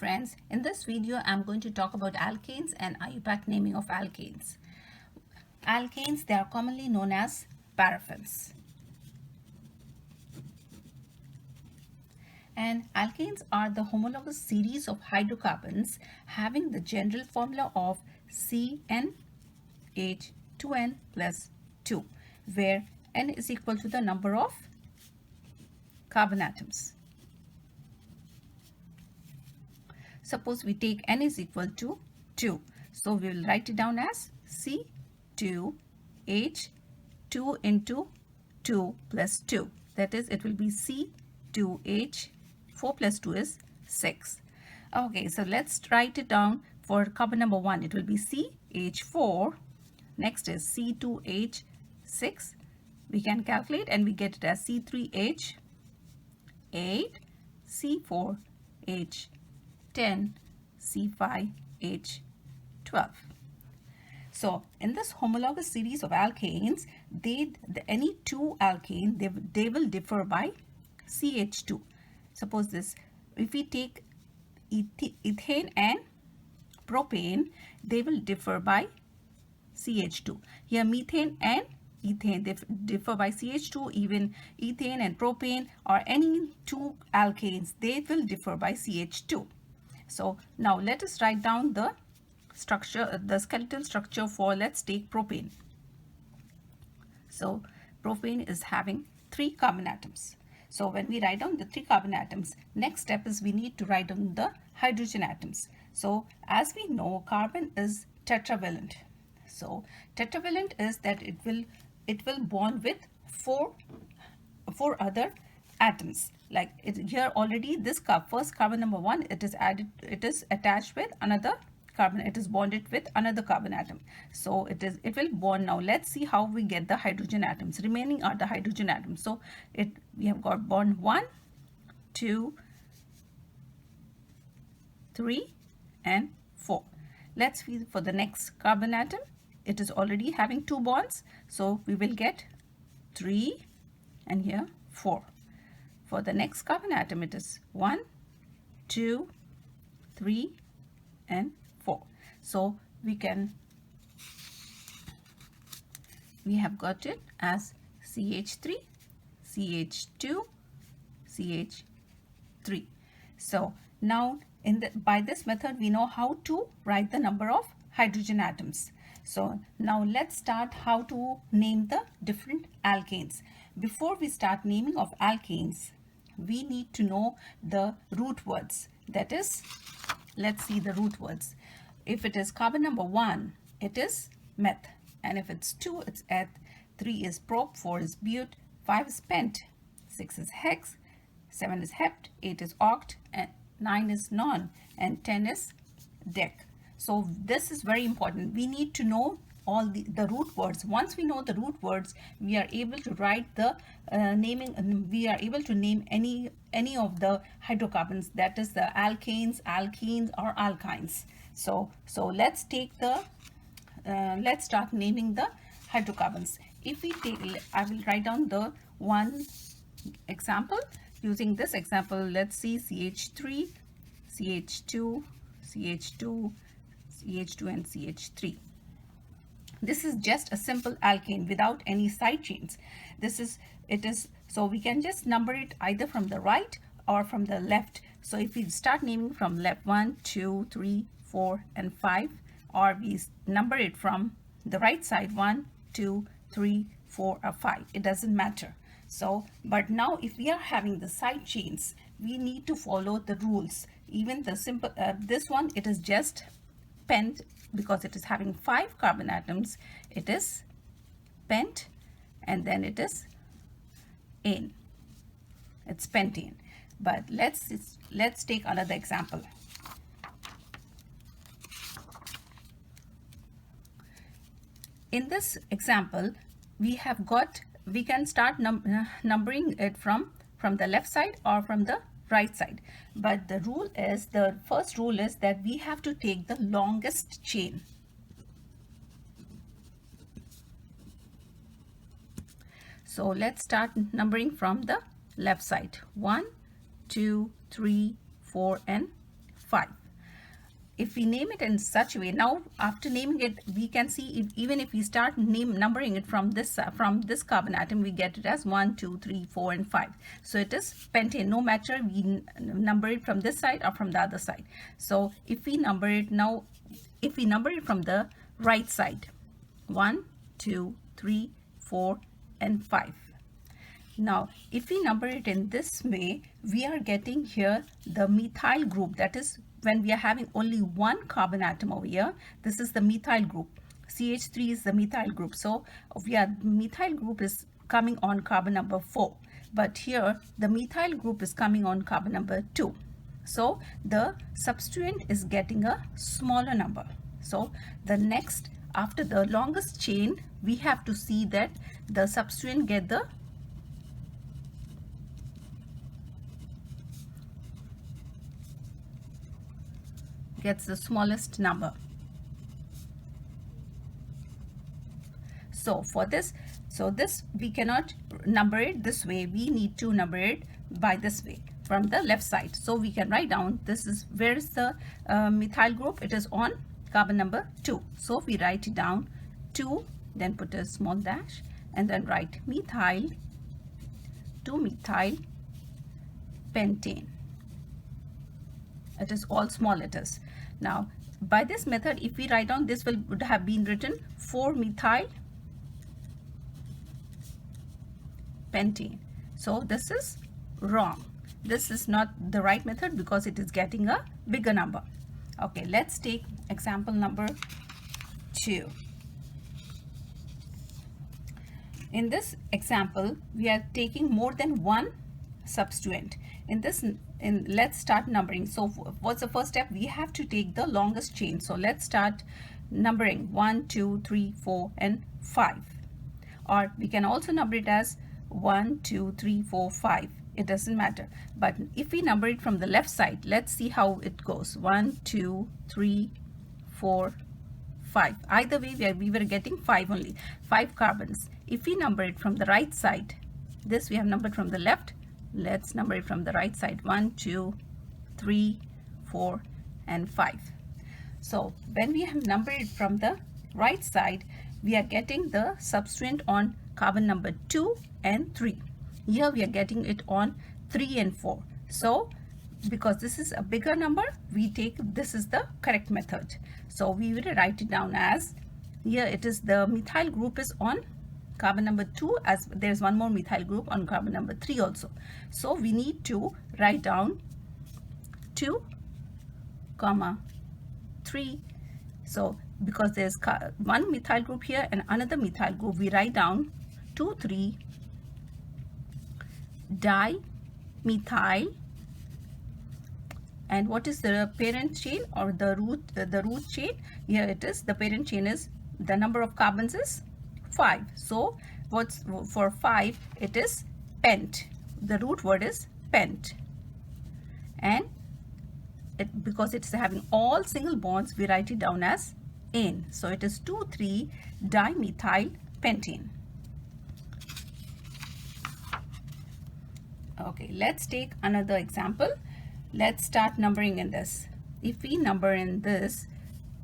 friends, in this video I'm going to talk about alkanes and IUPAC naming of alkanes. Alkanes, they are commonly known as paraffins. And alkanes are the homologous series of hydrocarbons having the general formula of CnH2n plus 2, where n is equal to the number of carbon atoms. Suppose we take n is equal to 2. So we will write it down as C2H2 into 2 plus 2. That is, it will be C2H. 4 plus 2 is 6. Okay, so let's write it down for carbon number 1. It will be CH4. Next is C2H6. We can calculate and we get it as C3H8, C4H10, C5H12. So in this homologous series of alkanes, any two alkane, they will differ by CH2. Suppose this, if we take ethane and propane, they will differ by CH2. Here methane and ethane, they differ by CH2. Even ethane and propane, or any two alkanes, they will differ by CH2. So now let us write down the structure, the skeletal structure for, let's take propane. So propane is having 3 carbon atoms. So when we write down the 3 carbon atoms, next step is we need to write down the hydrogen atoms. So as we know, carbon is tetravalent. So tetravalent is that it will bond with four other atoms. Like here already, this first carbon number 1, it is attached with another carbon. It is bonded with another carbon atom. So it will bond. Now let's see how we get the hydrogen atoms. Remaining are the hydrogen atoms. So we have got bond 1, 2, 3 and 4. Let's see for the next carbon atom. It is already having 2 bonds. So we will get 3 and here 4. For the next carbon atom, it is 1, 2, 3 and 4. So we have got it as CH3, CH2, CH3. So now by this method we know how to write the number of hydrogen atoms. So now let's start how to name the different alkanes. Before we start naming of alkanes, we need to know the root words. That is, let's see the root words. If it is carbon number 1, it is meth. And if it's 2, it's eth. 3 is prop, 4 is but, 5 is pent, 6 is hex, 7 is hept, 8 is oct, and 9 is non, and 10 is dec. So this is very important. We need to know all the root words. Once we know the root words, we are able to write the naming, and we are able to name any of the hydrocarbons, that is the alkanes, alkenes or alkynes. So let's take the let's start naming the hydrocarbons. If we take, I will write down the one example. Using this example, let's see CH3, CH2, CH2, CH2 and CH3. This is just a simple alkane without any side chains. So we can just number it either from the right or from the left. So if we start naming from left, 1, 2, 3, 4 and 5, or we number it from the right side, 1, 2, 3, 4 or 5, it doesn't matter. So but now if we are having the side chains, we need to follow the rules. Even the simple this one, it is just pent because it is having 5 carbon atoms. It is pent and then it is ane. It's pentane. But let's take another example. In this example, we can start numbering it from the left side or from the right side. But the first rule is that we have to take the longest chain. So let's start numbering from the left side. 1, 2, 3, 4 and 5. If we name it in such a way, now after naming it, we can see even if we start numbering it from this carbon atom, we get it as 1, 2, 3, 4, and 5. So it is pentane, no matter we number it from this side or from the other side. So if we number it now, if we number it from the right side, 1, 2, 3, 4, and 5. Now, if we number it in this way, we are getting here the methyl group. That is, when we are having only one carbon atom over here, this is the methyl group. CH3 is the methyl group. So, methyl group is coming on carbon number 4. But here, the methyl group is coming on carbon number 2. So, the substituent is getting a smaller number. So, the next, after the longest chain, we have to see that the substituent gets the smallest number. So for this, we cannot number it this way. We need to number it by this way from the left side. So we can write down, this is, where is the methyl group? It is on carbon number 2. So we write it down 2, then put a small dash, and then write methyl to methyl pentane. It is all small letters. Now, by this method, if we write down, this would have been written 4-methyl pentane. So this is wrong. This is not the right method because it is getting a bigger number. Okay, let's take example number 2. In this example, we are taking more than one substituent. Let's start numbering. So what's the first step? We have to take the longest chain. So let's start numbering 1, 2, 3, 4, and 5. Or we can also number it as 1, 2, 3, 4, 5. It doesn't matter. But if we number it from the left side, let's see how it goes. 1, 2, 3, 4, 5. Either way, we were getting 5 only. 5 carbons. If we number it from the right side, this we have numbered from the left. Let's number it from the right side. 1, 2, 3, 4, and 5. So when we have numbered it from the right side, we are getting the substituent on carbon number 2 and 3. Here we are getting it on 3 and 4. So because this is a bigger number, this is the correct method. So we will write it down as, here it is, the methyl group is on carbon number 2, as there's one more methyl group on carbon number 3 also. So we need to write down 2, 3. So because there's one methyl group here and another methyl group, we write down 2, 3 dimethyl. And what is the parent chain or the root chain? Here it is, the parent chain is, the number of carbons is 5. So what's for 5? It is pent. The root word is pent. And because it's having all single bonds, we write it down as ane. So it is 2, 3 dimethyl pentane. Okay, let's take another example. Let's start numbering in this. If we number in this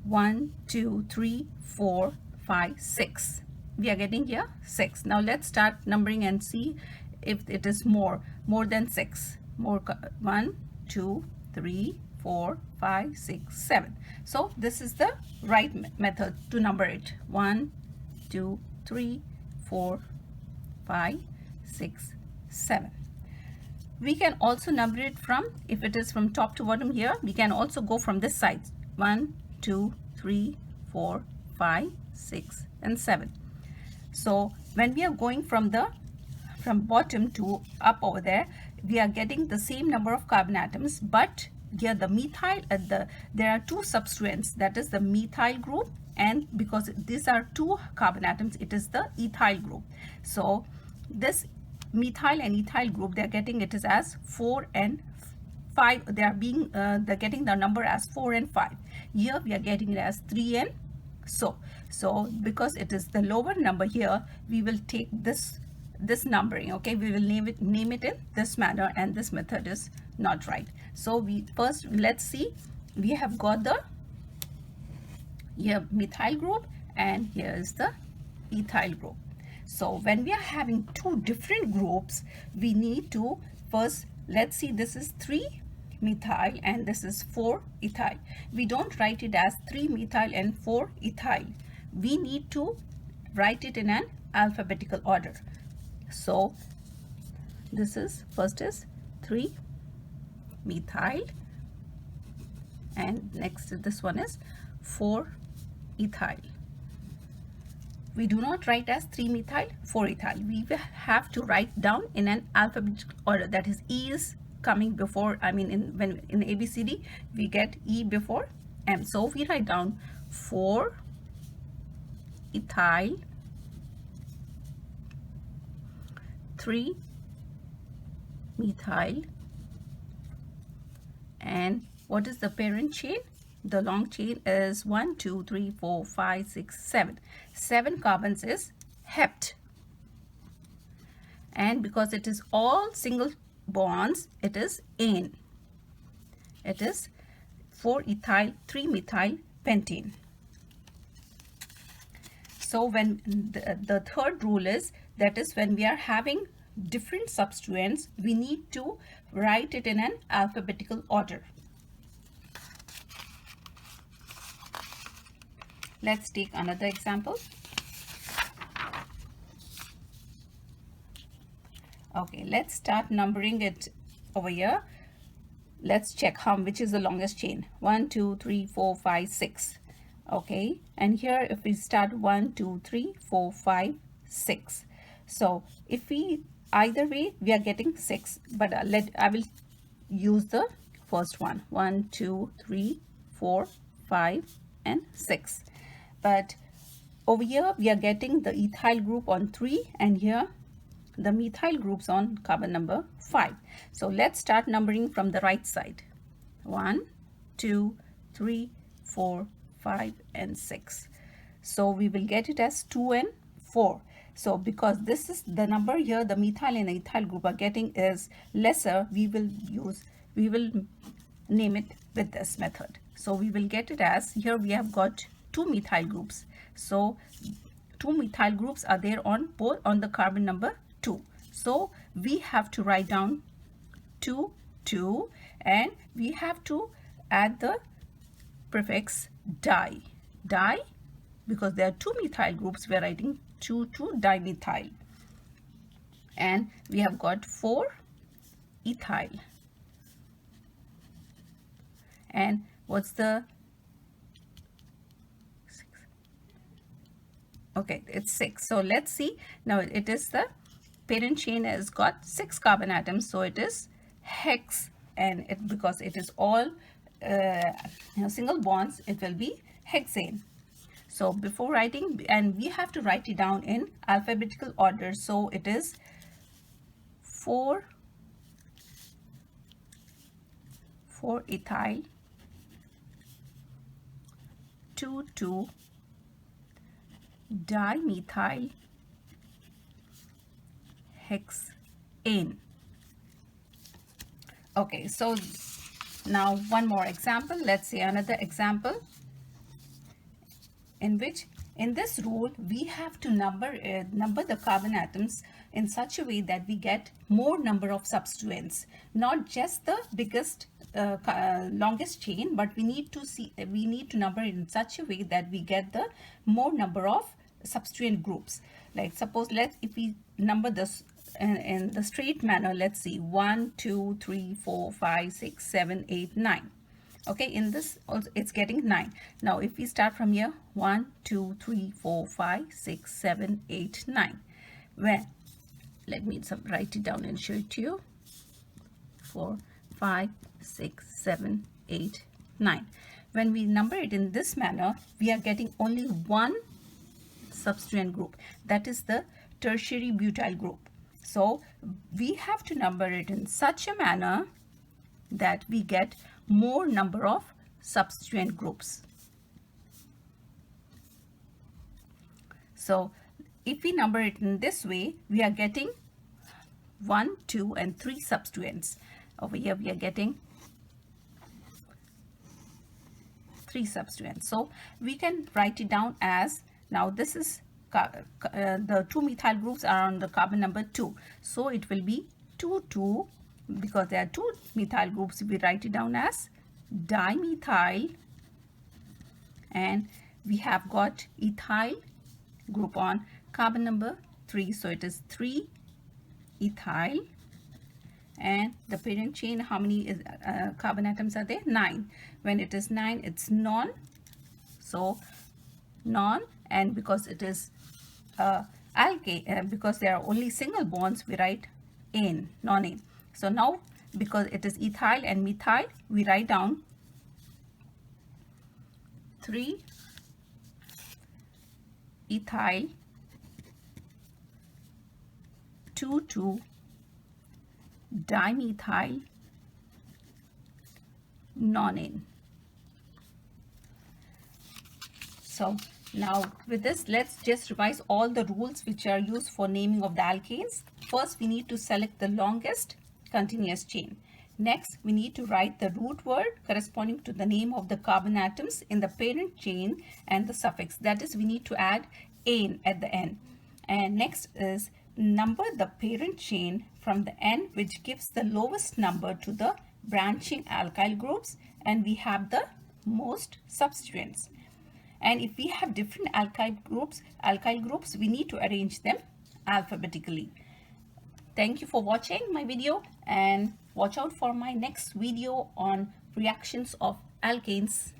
1, 2, 3, 4, 5, 6. We are getting here 6. Now let's start numbering and see if it is more than 6. 1, 2, 3, 4, 5, 6, 7. So this is the right method to number it. 1, 2, 3, 4, 5, 6, 7. We can also number it from, if it is from top to bottom here, we can also go from this side. 1, 2, 3, 4, 5, 6, and 7. So when we are going from bottom to up over there, we are getting the same number of carbon atoms, but here the methyl, there are two substituents, that is the methyl group, and because these are 2 carbon atoms, it is the ethyl group. So this methyl and ethyl group, they are getting it is as 4 and 5. They are getting the number as 4 and 5. Here we are getting it as 3 and so because it is the lower number here, we will take this numbering. Okay, we will name it in this manner, and this method is not right. So let's see we have got the here methyl group, and here is the ethyl group. So when we are having two different groups, we need to first, let's see, this is 3 methyl and this is 4 ethyl. We don't write it as 3 methyl and 4 ethyl. We need to write it in an alphabetical order. So this is, first is 3 methyl, and next this one is 4 ethyl. We do not write as 3 methyl, 4 ethyl. We have to write down in an alphabetical order. That is, E is coming before, I mean, in ABCD, we get E before M. So we write down 4 ethyl, 3 methyl, and what is the parent chain? The long chain is 1, 2, 3, 4, 5, 6, 7. 7 carbons is hept. And because it is all single bonds, it is ane. It is 4 ethyl, 3 methyl pentane. So when the third rule is, that is when we are having different substituents, we need to write it in an alphabetical order. Let's take another example. Okay, let's start numbering it over here. Let's check which is the longest chain. 1, 2, 3, 4, 5, 6. Okay, and here if we start 1, 2, 3, 4, 5, 6. So if we, either way, we are getting 6. But I will use the first one. 1, 2, 3, 4, 5, and 6. But over here we are getting the ethyl group on 3, and here the methyl groups on carbon number 5. So let's start numbering from the right side. 1, 2, 3, 4, 5, and 6. So we will get it as 2 and 4. So because this is the number here, the methyl and ethyl group are getting is lesser, we will name it with this method. So we will get it as, here we have got 2 methyl groups. So 2 methyl groups are there on both on the carbon number 2. So we have to write down 2, 2, and we have to add the prefix di. Di, because there are 2 methyl groups, we are writing 2, 2 dimethyl. And we have got 4 ethyl. And what's the, okay, it's 6. So let's see. Now it is the parent chain has got 6 carbon atoms, so it is hex, and because it is all single bonds, it will be hexane. So before writing, and we have to write it down in alphabetical order, so it is 4 ethyl, 2, 2 dimethyl hexane. Okay, so now one more example. Let's say another example in which, in this rule, we have to number the carbon atoms in such a way that we get more number of substituents, not just the biggest longest chain, but we need to number it in such a way that we get the more number of substituent groups. Like suppose if we number this in the straight manner, let's see, 1, 2, 3, 4, 5, 6, 7, 8, 9. Okay, in this also it's getting 9. Now if we start from here, 1, 2, 3, 4, 5, 6, 7, 8, 9. Well, let me write it down and show it to you. 4, 5, 6, 7, 8, 9. When we number it in this manner, we are getting only one substituent group, that is the tertiary butyl group. So we have to number it in such a manner that we get more number of substituent groups. So if we number it in this way, we are getting 1, 2, and 3 substituents. Over here we are getting 3 substituents. So we can write it down as, now this is the 2 methyl groups are on the carbon number 2. So it will be 2,2, because there are 2 methyl groups, we write it down as dimethyl, and we have got ethyl group on carbon number 3. So it is 3 ethyl, and the parent chain, how many carbon atoms are there? 9. When it is 9, it's non. So non, and because it is alkane, because there are only single bonds, we write ane, non-ane. So now because it is ethyl and methyl, we write down 3 ethyl, 2,2 dimethyl nonane. So now with this, let's just revise all the rules which are used for naming of the alkanes. First, we need to select the longest continuous chain. Next, we need to write the root word corresponding to the name of the carbon atoms in the parent chain and the suffix. That is, we need to add ane at the end. And next is number the parent chain from the end, which gives the lowest number to the branching alkyl groups, and we have the most substituents. And if we have different alkyl groups, we need to arrange them alphabetically. Thank you for watching my video, and watch out for my next video on reactions of alkanes.